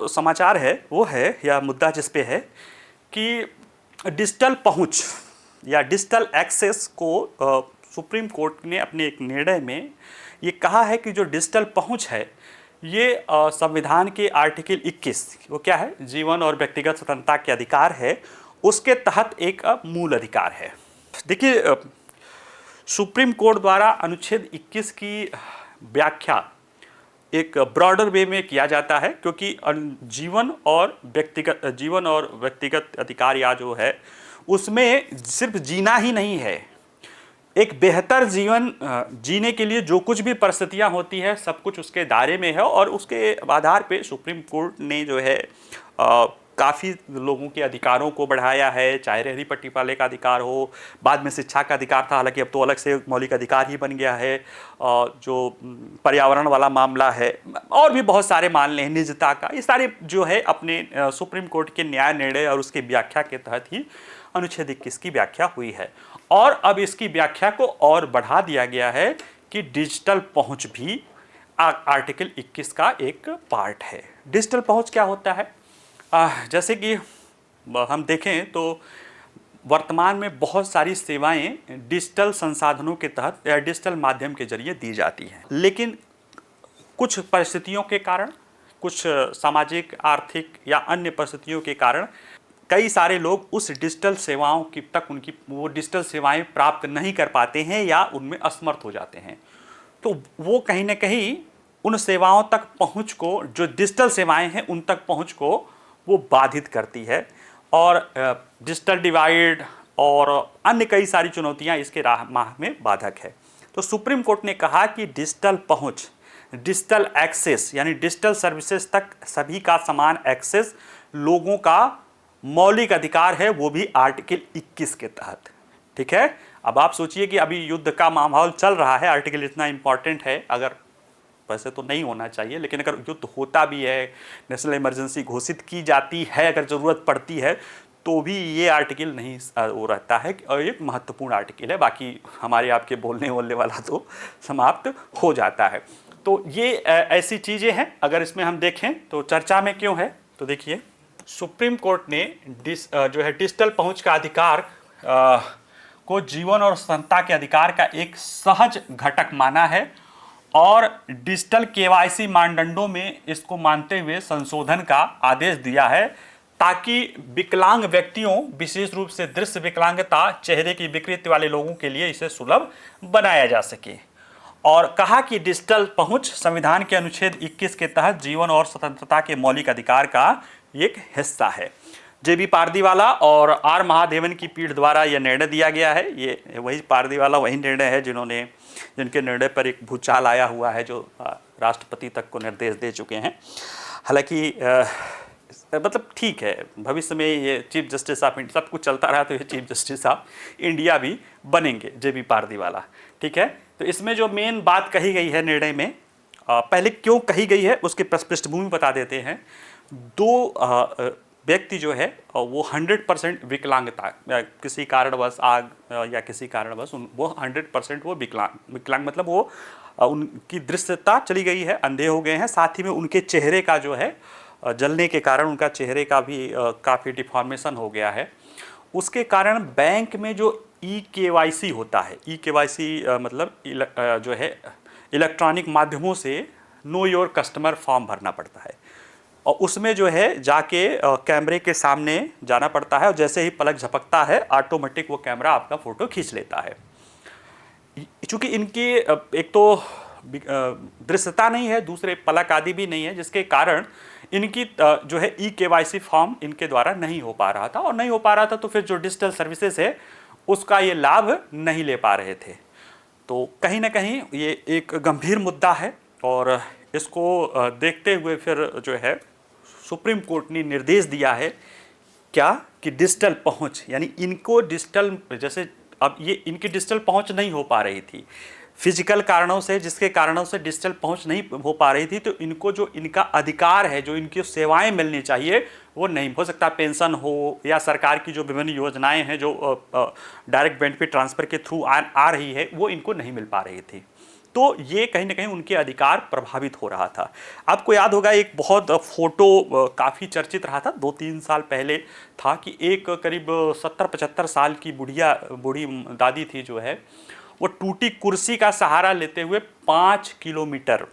जो समाचार है वो है, या मुद्दा जिस पे है कि डिजिटल पहुंच या डिजिटल एक्सेस को सुप्रीम कोर्ट ने अपने एक निर्णय में ये कहा है कि जो डिजिटल पहुंच है ये संविधान के आर्टिकल 21, वो क्या है, जीवन और व्यक्तिगत स्वतंत्रता के अधिकार है, उसके तहत एक मूल अधिकार है। देखिए, सुप्रीम कोर्ट द्वारा अनुच्छेद 21 की व्याख्या एक ब्रॉडर वे में किया जाता है, क्योंकि जीवन और व्यक्तिगत अधिकार या जो है उसमें सिर्फ जीना ही नहीं है, एक बेहतर जीवन जीने के लिए जो कुछ भी परिस्थितियां होती है सब कुछ उसके दायरे में है। और उसके आधार पे सुप्रीम कोर्ट ने जो है काफ़ी लोगों के अधिकारों को बढ़ाया है, चाहे रेहड़ी पट्टी वाले का अधिकार हो, बाद में शिक्षा का अधिकार था, हालांकि अब तो अलग से मौलिक अधिकार ही बन गया है, जो पर्यावरण वाला मामला है, और भी बहुत सारे मान लें, निजता का, ये सारे जो है अपने सुप्रीम कोर्ट के न्याय निर्णय और उसकी व्याख्या के तहत ही अनुच्छेद 21 की व्याख्या हुई है। और अब इसकी व्याख्या को और बढ़ा दिया गया है कि डिजिटल पहुंच भी आर्टिकल 21 का एक पार्ट है। डिजिटल पहुंच क्या होता है? जैसे कि हम देखें तो वर्तमान में बहुत सारी सेवाएं डिजिटल संसाधनों के तहत या डिजिटल माध्यम के जरिए दी जाती हैं, लेकिन कुछ परिस्थितियों के कारण, कुछ सामाजिक, आर्थिक या अन्य परिस्थितियों के कारण कई सारे लोग उस डिजिटल सेवाओं की तक उनकी वो डिजिटल सेवाएं प्राप्त नहीं कर पाते हैं या उनमें असमर्थ हो जाते हैं। तो वो कहीं ना कहीं उन सेवाओं तक पहुंच को, जो डिजिटल सेवाएं हैं उन तक पहुंच को वो बाधित करती है, और डिजिटल डिवाइड और अन्य कई सारी चुनौतियां इसके राह में बाधक है। तो सुप्रीम कोर्ट ने कहा कि डिजिटल पहुंच, डिजिटल एक्सेस यानी डिजिटल सर्विसेज तक सभी का समान एक्सेस लोगों का मौलिक अधिकार है, वो भी आर्टिकल 21 के तहत। ठीक है, अब आप सोचिए कि अभी युद्ध का माहौल चल रहा है, आर्टिकल इतना इंपॉर्टेंट है, अगर वैसे तो नहीं होना चाहिए, लेकिन अगर युद्ध होता भी है, नेशनल इमरजेंसी घोषित की जाती है, अगर ज़रूरत पड़ती है, तो भी ये आर्टिकल नहीं वो रहता है, और एक महत्वपूर्ण आर्टिकल है, बाकी हमारे आपके बोलने वाला तो समाप्त हो जाता है। तो ये ऐसी चीज़ें हैं, अगर इसमें हम देखें तो चर्चा में क्यों है, तो देखिए सुप्रीम कोर्ट ने जो है डिजिटल पहुंच का अधिकार को जीवन और स्वतंत्रता के अधिकार का एक सहज घटक माना है, और डिजिटल केवाईसी मानदंडों में इसको मानते हुए संशोधन का आदेश दिया है, ताकि विकलांग व्यक्तियों, विशेष रूप से दृश्य विकलांगता, चेहरे की विकृति वाले लोगों के लिए इसे सुलभ बनाया जा सके। और कहा कि डिजिटल पहुंच संविधान के अनुच्छेद 21 के तहत जीवन और स्वतंत्रता के मौलिक अधिकार का एक हिस्सा है। JB पारदीवाला और R महादेवन की पीठ द्वारा यह निर्णय दिया गया है। ये वही पारदीवाला वही निर्णय है जिनके निर्णय पर एक भूचाल आया हुआ है, जो राष्ट्रपति तक को निर्देश दे चुके हैं। हालांकि मतलब ठीक है, भविष्य में ये चीफ जस्टिस ऑफ इंडिया, सब कुछ चलता रहा तो ये चीफ जस्टिस ऑफ इंडिया भी बनेंगे, JB पारदीवाला। ठीक है, तो इसमें जो मेन बात कही गई है निर्णय में, पहले क्यों कही गई है उसकी पृष्ठभूमि बता देते हैं। दो व्यक्ति जो है वो 100% विकलांगता, किसी कारणवश आग या किसी कारणवश वो 100% वो विकलांग मतलब वो उनकी दृश्यता चली गई है, अंधे हो गए हैं, साथ ही में उनके चेहरे का जो है जलने के कारण उनका चेहरे का भी काफ़ी डिफॉर्मेशन हो गया है। उसके कारण बैंक में जो EKYC होता है, EKYC मतलब जो है इलेक्ट्रॉनिक माध्यमों से नो योर कस्टमर फॉर्म भरना पड़ता है, और उसमें जो है जाके कैमरे के सामने जाना पड़ता है, और जैसे ही पलक झपकता है ऑटोमेटिक वो कैमरा आपका फ़ोटो खींच लेता है। चूँकि इनकी एक तो दृश्यता नहीं है, दूसरे पलक आदि भी नहीं है, जिसके कारण इनकी जो है EKYC फॉर्म इनके द्वारा नहीं हो पा रहा था, और नहीं हो पा रहा था तो फिर जो डिजिटल सर्विसेज है उसका ये लाभ नहीं ले पा रहे थे। तो कहीं ना कहीं ये एक गंभीर मुद्दा है, और इसको देखते हुए फिर जो है सुप्रीम कोर्ट ने निर्देश दिया है क्या कि डिजिटल पहुंच, यानी इनको डिजिटल, जैसे अब ये इनकी डिजिटल पहुंच नहीं हो पा रही थी फिजिकल कारणों से, जिसके कारणों से डिजिटल पहुंच नहीं हो पा रही थी, तो इनको जो इनका अधिकार है, जो इनकी सेवाएं मिलनी चाहिए वो नहीं हो सकता, पेंशन हो या सरकार की जो विभिन्न योजनाएं हैं जो डायरेक्ट बेनिफिट ट्रांसफ़र के थ्रू आ रही है वो इनको नहीं मिल पा रही थी। तो ये कहीं ना कहीं उनके अधिकार प्रभावित हो रहा था। आपको याद होगा एक बहुत फोटो काफ़ी चर्चित रहा था 2-3 साल पहले था कि एक करीब 70-75 साल की बूढ़ी दादी थी जो है, वो टूटी कुर्सी का सहारा लेते हुए 5 किलोमीटर,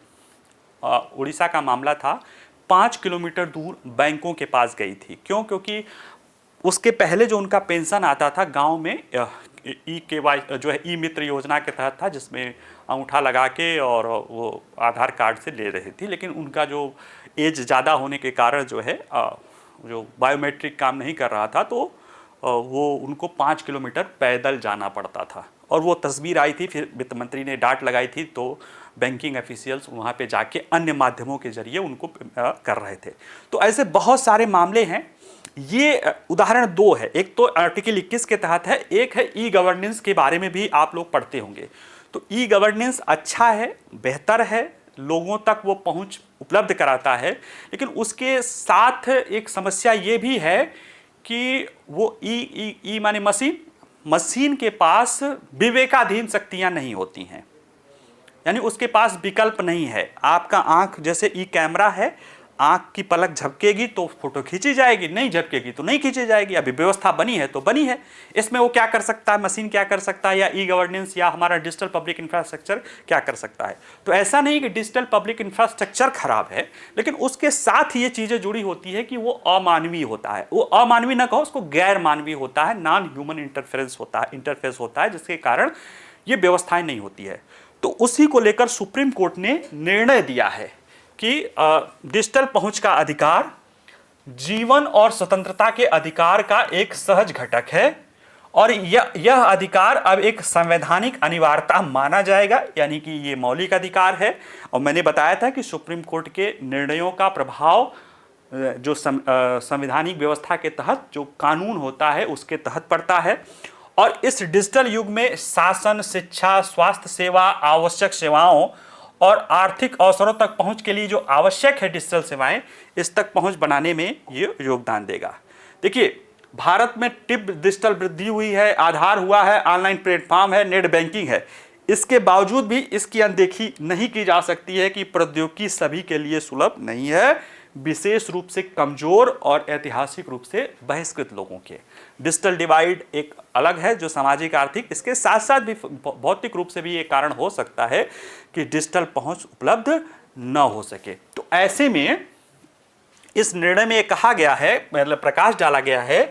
उड़ीसा का मामला था, 5 किलोमीटर दूर बैंकों के पास गई थी। क्यों? क्योंकि उसके पहले जो उनका पेंशन आता था गांव में, ई-केवाई जो है ई मित्र योजना के तहत था, जिसमें अंगूठा लगा के और वो आधार कार्ड से ले रही थी, लेकिन उनका जो एज ज़्यादा होने के कारण जो है जो बायोमेट्रिक काम नहीं कर रहा था, तो वो उनको 5 किलोमीटर पैदल जाना पड़ता था। और वो तस्वीर आई थी, फिर वित्त मंत्री ने डांट लगाई थी, तो बैंकिंग ऑफिशियल्स वहाँ पे जाके अन्य माध्यमों के जरिए उनको कर रहे थे। तो ऐसे बहुत सारे मामले हैं। ये उदाहरण 2 है, एक तो आर्टिकल 21 के तहत है, एक है ई गवर्नेंस के बारे में भी आप लोग पढ़ते होंगे। तो ई गवर्नेंस अच्छा है, बेहतर है, लोगों तक वो पहुंच उपलब्ध कराता है, लेकिन उसके साथ एक समस्या ये भी है कि वो ई माने मशीन के पास विवेकाधीन शक्तियां नहीं होती हैं, यानी उसके पास विकल्प नहीं है। आपका आंख जैसे ई कैमरा है, आंख की पलक झपकेगी तो फोटो खींची जाएगी, नहीं झपकेगी तो नहीं खींची जाएगी। अभी व्यवस्था बनी है तो बनी है, इसमें वो क्या कर सकता है, मशीन क्या कर सकता है, या ई गवर्नेंस या हमारा डिजिटल पब्लिक इंफ्रास्ट्रक्चर क्या कर सकता है। तो ऐसा नहीं कि डिजिटल पब्लिक इंफ्रास्ट्रक्चर खराब है, लेकिन उसके साथ ये चीज़ें जुड़ी होती है कि वो अमानवीय होता है। वो अमानवीय ना कहो, उसको गैर मानवीय होता है, नॉन ह्यूमन इंटरफेरेंस होता है, जिसके कारण ये व्यवस्थाएं नहीं होती है। तो उसी को लेकर सुप्रीम कोर्ट ने निर्णय दिया है कि डिजिटल पहुंच का अधिकार जीवन और स्वतंत्रता के अधिकार का एक सहज घटक है, और यह अधिकार अब एक संवैधानिक अनिवार्यता माना जाएगा, यानी कि ये मौलिक अधिकार है। और मैंने बताया था कि सुप्रीम कोर्ट के निर्णयों का प्रभाव जो संवैधानिक व्यवस्था के तहत जो कानून होता है उसके तहत पड़ता है। और इस डिजिटल युग में शासन, शिक्षा, स्वास्थ्य सेवा, आवश्यक सेवाओं और आर्थिक अवसरों तक पहुंच के लिए जो आवश्यक है डिजिटल सेवाएं, इस तक पहुंच बनाने में ये योगदान देगा। देखिए, भारत में टिप डिजिटल वृद्धि हुई है, आधार हुआ है, ऑनलाइन प्लेटफॉर्म है, नेट बैंकिंग है। इसके बावजूद भी इसकी अनदेखी नहीं की जा सकती है कि प्रौद्योगिकी सभी के लिए सुलभ नहीं है, विशेष रूप से कमजोर और ऐतिहासिक रूप से बहिष्कृत लोगों के। डिजिटल डिवाइड एक अलग है जो सामाजिक आर्थिक, इसके साथ साथ भी भौतिक रूप से भी ये कारण हो सकता है कि डिजिटल पहुंच उपलब्ध न हो सके। तो ऐसे में इस निर्णय में कहा गया है, मतलब प्रकाश डाला गया है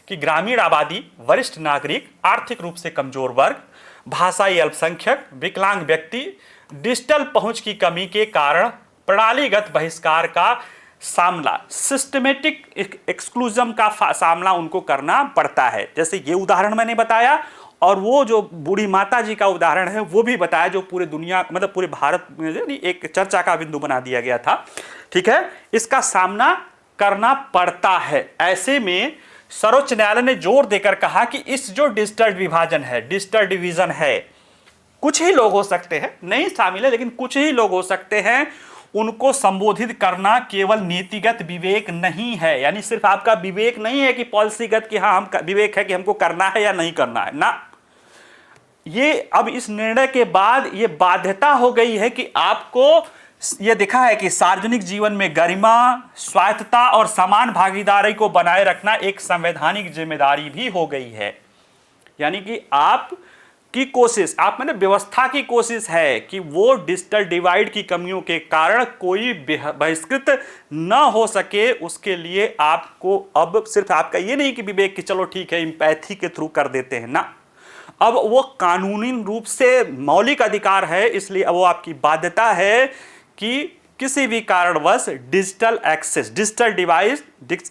कि ग्रामीण आबादी, वरिष्ठ नागरिक, आर्थिक रूप से कमजोर वर्ग, भाषाई अल्पसंख्यक, विकलांग व्यक्ति डिजिटल पहुंच की कमी के कारण प्रणालीगत बहिष्कार का सामना, सिस्टमेटिक एक्सक्लूजन का सामना उनको करना पड़ता है। जैसे ये उदाहरण मैंने बताया, और वो जो बूढ़ी माता जी का उदाहरण है वो भी बताया, जो पूरे दुनिया मतलब पूरे भारत में एक चर्चा का बिंदु बना दिया गया था। ठीक है, इसका सामना करना पड़ता है। ऐसे में सर्वोच्च न्यायालय ने जोर देकर कहा कि इस जो डिजिटल विभाजन है, डिजिटल डिवीजन है, कुछ ही लोग हो सकते हैं, नहीं शामिल है लेकिन कुछ ही लोग हो सकते हैं, उनको संबोधित करना केवल नीतिगत विवेक नहीं है। यानी सिर्फ आपका विवेक नहीं है कि पॉलिसीगत कि हाँ हम विवेक है कि हमको करना है या नहीं करना है ना। ये अब इस निर्णय के बाद ये बाध्यता हो गई है कि आपको ये देखा है कि सार्वजनिक जीवन में गरिमा, स्वायत्तता और समान भागीदारी को बनाए रखना एक संवैधानिक जिम्मेदारी भी हो गई है। यानी कि आप की कोशिश, आप मैंने व्यवस्था की कोशिश है कि वो डिजिटल डिवाइड की कमियों के कारण कोई बहिष्कृत न हो सके, उसके लिए आपको अब सिर्फ आपका ये नहीं कि विवेक कि चलो ठीक है एम्पैथी के थ्रू कर देते हैं ना, अब वो कानूनी रूप से मौलिक अधिकार है, इसलिए अब वो आपकी बाध्यता है कि किसी भी कारणवश डिजिटल एक्सेस, डिजिटल डिवाइस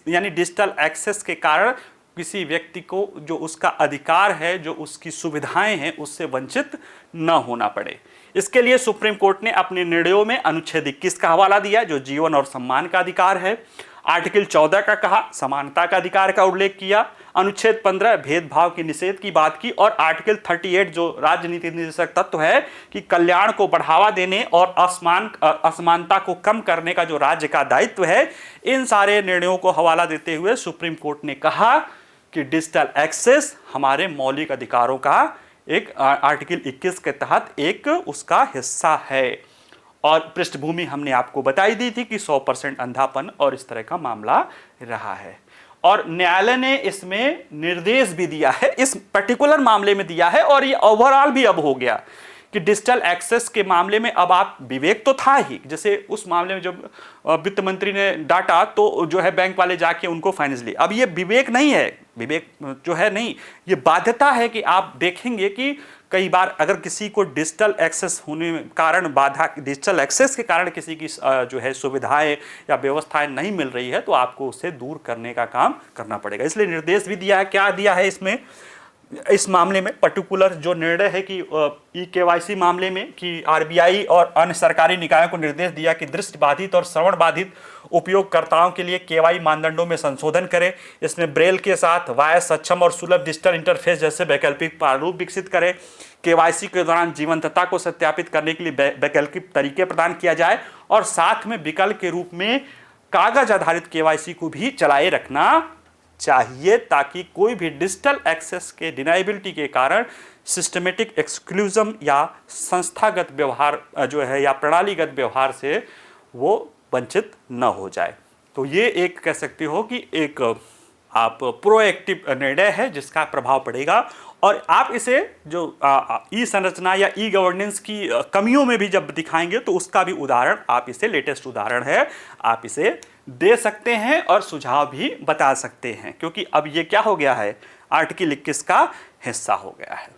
यानी डिजिटल एक्सेस के कारण किसी व्यक्ति को जो उसका अधिकार है, जो उसकी सुविधाएं हैं, उससे वंचित न होना पड़े। इसके लिए सुप्रीम कोर्ट ने अपने निर्णयों में अनुच्छेद 21 का हवाला दिया जो जीवन और सम्मान का अधिकार है, आर्टिकल 14 का कहा, समानता का अधिकार का उल्लेख किया, अनुच्छेद 15 भेदभाव के निषेध की बात की, और आर्टिकल 38 जो राजनीति निर्देशक तत्व है कि कल्याण को बढ़ावा देने और असमानता को कम करने का जो राज्य का दायित्व है, इन सारे निर्णयों को हवाला देते हुए सुप्रीम कोर्ट ने कहा कि डिजिटल एक्सेस हमारे मौलिक अधिकारों का एक आर्टिकल 21 के तहत एक उसका हिस्सा है। और पृष्ठभूमि हमने आपको बताई दी थी कि 100% अंधापन और इस तरह का मामला रहा है। और न्यायालय ने इसमें निर्देश भी दिया है, इस पर्टिकुलर मामले में दिया है, और ये ओवरऑल भी अब हो गया कि डिजिटल एक्सेस के मामले में अब आप, विवेक तो था ही, जैसे उस मामले में जब वित्त मंत्री ने डांटा तो जो है बैंक वाले जाके उनको फाइनेंस लिए। अब ये विवेक नहीं है, विवेक जो है नहीं, ये बाध्यता है कि आप देखेंगे कि कई बार अगर किसी को डिजिटल एक्सेस होने में कारण बाधा, डिजिटल एक्सेस के कारण किसी की जो है सुविधाएं या व्यवस्थाएं नहीं मिल रही है तो आपको उससे दूर करने का काम करना पड़ेगा। इसलिए निर्देश भी दिया है। क्या दिया है इसमें, इस मामले में पर्टिकुलर जो निर्णय है कि ई-केवाईसी मामले में कि आरबीआई और अन्य सरकारी निकायों को निर्देश दिया कि दृष्टि बाधित और श्रवण बाधित उपयोगकर्ताओं के लिए केवाई मानदंडों में संशोधन करें। इसमें ब्रेल के साथ वाया सक्षम और सुलभ डिजिटल इंटरफेस जैसे वैकल्पिक प्रारूप विकसित करें। केवाईसी के दौरान जीवंतता को सत्यापित करने के लिए वैकल्पिक तरीके प्रदान किया जाए और साथ में विकल्प के रूप में कागज आधारित केवाईसी को भी चलाए रखना चाहिए, ताकि कोई भी डिजिटल एक्सेस के डिनाइबिलिटी के कारण सिस्टमेटिक एक्सक्लूजन या संस्थागत व्यवहार जो है या प्रणालीगत व्यवहार से वो वंचित न हो जाए। तो ये एक कह सकते हो कि एक आप प्रोएक्टिव निर्णय है जिसका प्रभाव पड़ेगा। और आप इसे जो ई संरचना या ई गवर्नेंस की कमियों में भी जब दिखाएंगे तो उसका भी उदाहरण, आप इसे लेटेस्ट उदाहरण है, आप इसे दे सकते हैं और सुझाव भी बता सकते हैं, क्योंकि अब ये क्या हो गया है, आर्टिकल 21 का हिस्सा हो गया है।